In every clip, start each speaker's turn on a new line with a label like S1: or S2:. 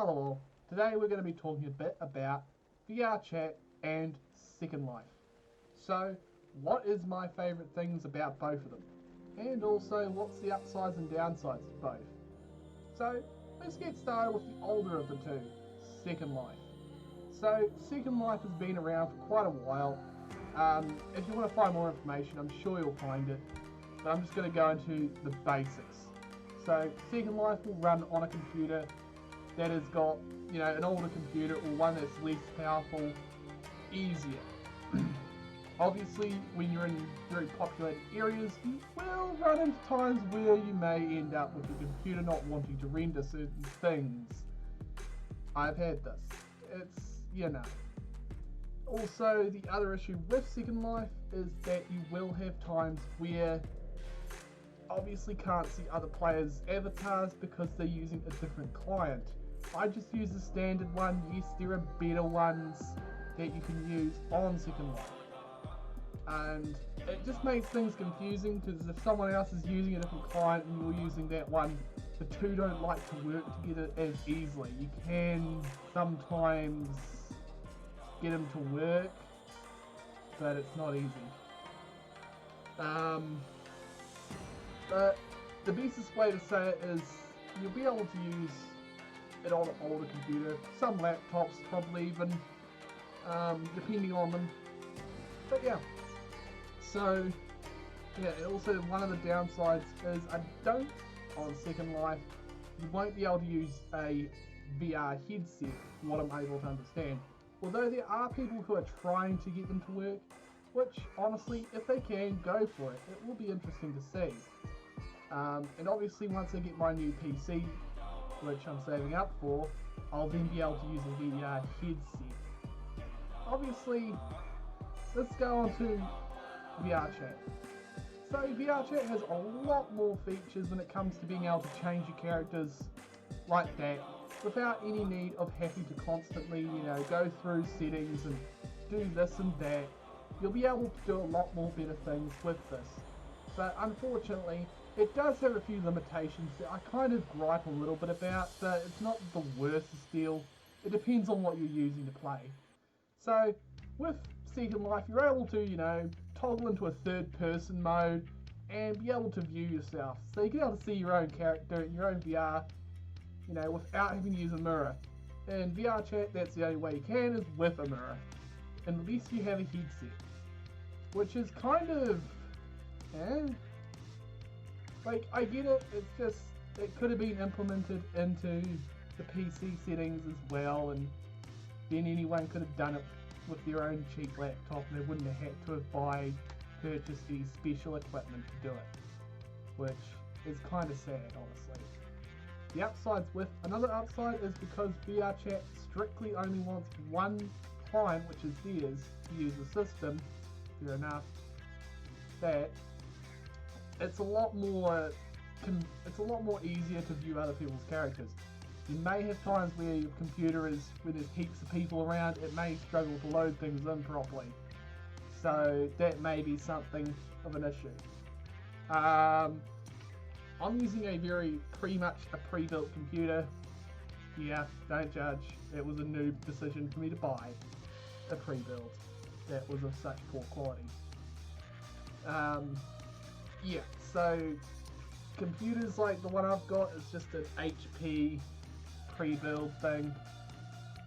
S1: Hello, today we're going to be talking a bit about VR chat and Second Life. So, what is my favourite things about both of them? And also, what's the upsides and downsides of both? So, let's get started with the older of the two, Second Life. So, Second Life has been around for quite a while. If you want to find more information, I'm sure you'll find it. But I'm just going to go into the basics. So, Second Life will run on a computer that has got, an older computer or one that's less powerful, easier. Obviously, when you're in very populated areas, you will run into times where you may end up with your computer not wanting to render certain things. I've had this. It's. Also, the other issue with Second Life is that you will have times where obviously can't see other players' avatars because they're using a different client. I just use the standard one. Yes, there are better ones that you can use on Second Life. And it just makes things confusing because if someone else is using a different client and you're using that one, the two don't like to work together as easily. You can sometimes get them to work, but it's not easy. But the bestest way to say it is you'll be able to use it on an older computer, some laptops probably even, depending on them. But yeah, so yeah, also one of the downsides is on Second Life, you won't be able to use a VR headset, from what I'm able to understand. Although there are people who are trying to get them to work, which honestly, if they can, go for it. It will be interesting to see. And obviously once I get my new PC, which I'm saving up for, I'll then be able to use a VR headset. Obviously, let's go on to VR chat. So VR chat has a lot more features when it comes to being able to change your characters like that without any need of having to constantly, go through settings and do this and that. You'll be able to do a lot more better things with this. But unfortunately, it does have a few limitations that I kind of gripe a little bit about, but it's not the worst deal. It depends on what you're using to play. So, with Second Life, you're able to, toggle into a third-person mode and be able to view yourself. So you can be able to see your own character in your own VR, without having to use a mirror. In VR chat, that's the only way you can, is with a mirror. Unless you have a headset. Which is kind of... I get it, it's just, it could have been implemented into the PC settings as well, and then anyone could have done it with their own cheap laptop and they wouldn't have had to have purchased the special equipment to do it. Which is kind of sad, honestly. The another upside is because VR chat strictly only wants one client, which is theirs, to use the system, fair enough, that it's a lot more easier to view other people's characters. You may have times where your computer when there's heaps of people around, it may struggle to load things in properly. So that may be something of an issue. I'm using pretty much a pre-built computer. Yeah, don't judge. It was a noob decision for me to buy a pre-built that was of such poor quality. Yeah, so computers like the one I've got is just an HP pre-build thing.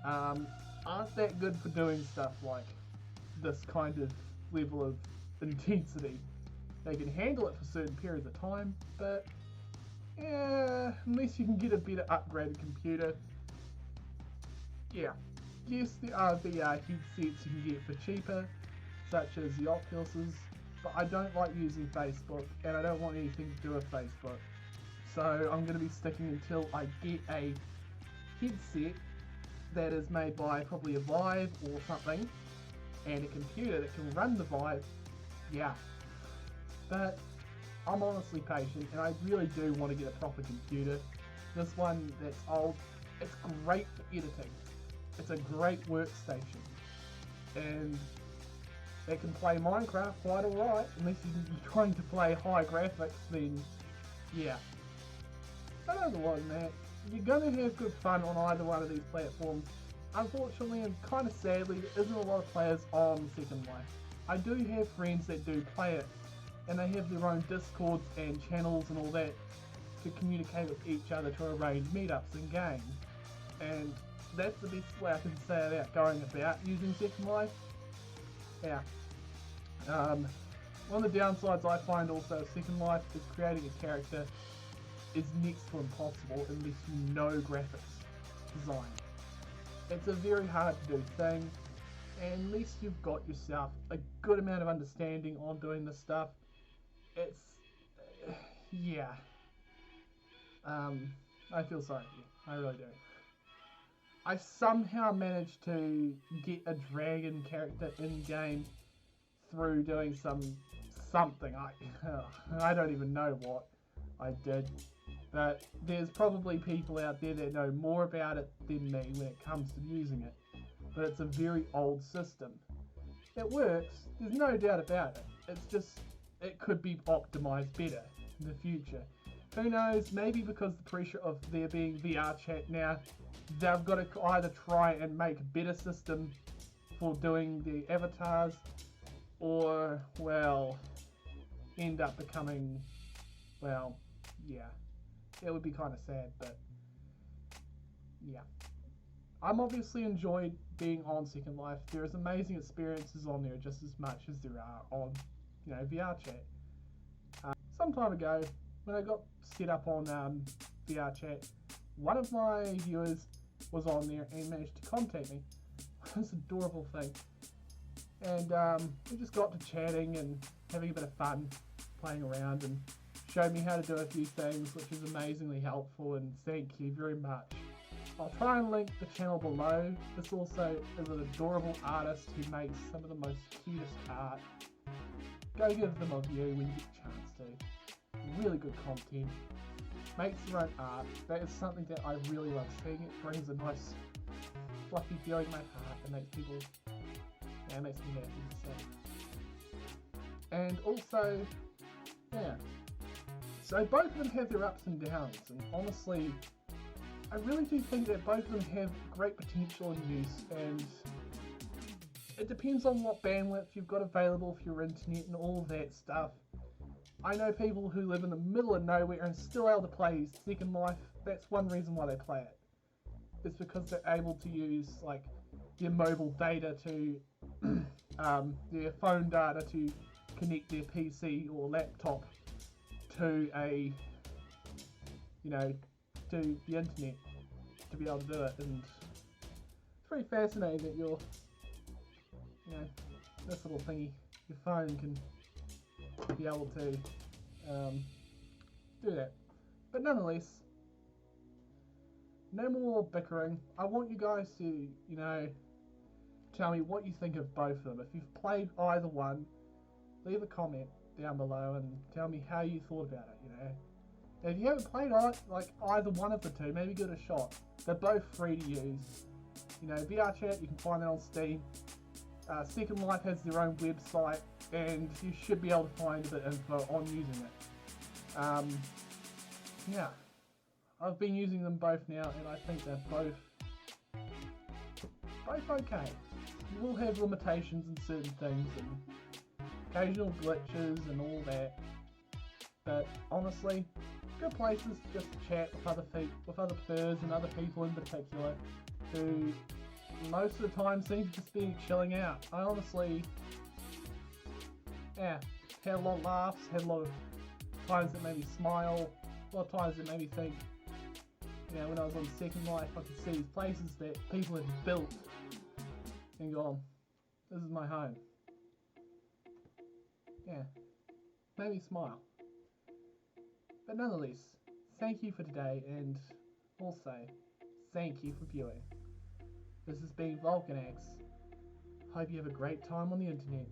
S1: Aren't that good for doing stuff like this kind of level of intensity. They can handle it for certain periods of time, but yeah, unless you can get a better upgraded computer. Yeah, yes, there are VR headsets you can get for cheaper, such as the Oculus's, but I don't like using Facebook, and I don't want anything to do with Facebook. So I'm going to be sticking until I get a headset that is made by probably a Vive or something, and a computer that can run the Vive. Yeah. But I'm honestly patient, and I really do want to get a proper computer. This one that's old, it's great for editing. It's a great workstation. And it can play Minecraft quite alright, unless you're trying to play high graphics, then yeah. But other than that, you're gonna have good fun on either one of these platforms. Unfortunately and kind of sadly, there isn't a lot of players on Second Life. I do have friends that do play it, and they have their own Discords and channels and all that to communicate with each other to arrange meetups and games. And that's the best way I can say about going about using Second Life. Yeah. One of the downsides I find also of Second Life is creating a character is next to impossible unless you know graphics design. It's a very hard to do thing, and unless you've got yourself a good amount of understanding on doing this stuff, it's yeah. I feel sorry for you. I really do. I somehow managed to get a dragon character in game through doing something. I don't even know what I did, but there's probably people out there that know more about it than me when it comes to using it. But it's a very old system. It works, there's no doubt about it. It's just, it could be optimized better in the future. Who knows, maybe because the pressure of there being VR chat now, they've got to either try and make a better system for doing the avatars, or, well, end up becoming, well, yeah. It would be kind of sad, but yeah. I'm obviously enjoyed being on Second Life. There's amazing experiences on there just as much as there are on, VR chat. Some time ago, when I got set up on VR chat, one of my viewers was on there and managed to contact me. It was an adorable thing. And we just got to chatting and having a bit of fun, playing around, and showed me how to do a few things, which is amazingly helpful, and thank you very much. I'll try and link the channel below. This also is an adorable artist who makes some of the most cutest art. Go give them a view when you get a chance to. Really good content. Makes your own art. That is something that I really love seeing. It brings a nice fluffy feeling in my heart and makes people, it makes me happy to see. And also, yeah. So both of them have their ups and downs, and honestly, I really do think that both of them have great potential and use, and it depends on what bandwidth you've got available for your internet and all that stuff. I know people who live in the middle of nowhere and still able to play Second Life. That's one reason why they play it. It's because they're able to use like their mobile data to their phone data to connect their PC or laptop to a to the internet to be able to do it. And it's pretty fascinating that your this little thingy, your phone, can be able to do that. But nonetheless, no more bickering. I want you guys to tell me what you think of both of them. If you've played either one, leave a comment down below and tell me how you thought about it. If you haven't played either one of the two, maybe give it a shot. They're both free to use. VR chat, you can find that on Steam. Second Life has their own website, and you should be able to find a bit of info on using it. Yeah, I've been using them both now, and I think they're both okay. You will have limitations in certain things, and occasional glitches and all that. But honestly, good places to just chat with other players and other people in particular, who most of the time seem to just be chilling out. I honestly, had a lot of laughs, had a lot of times that made me smile, a lot of times that made me think, when I was on Second Life, I could see these places that people had built and gone, this is my home. Made me smile. But nonetheless, thank you for today, and also, thank you for viewing. This has been Vulcanax. Hope you have a great time on the internet.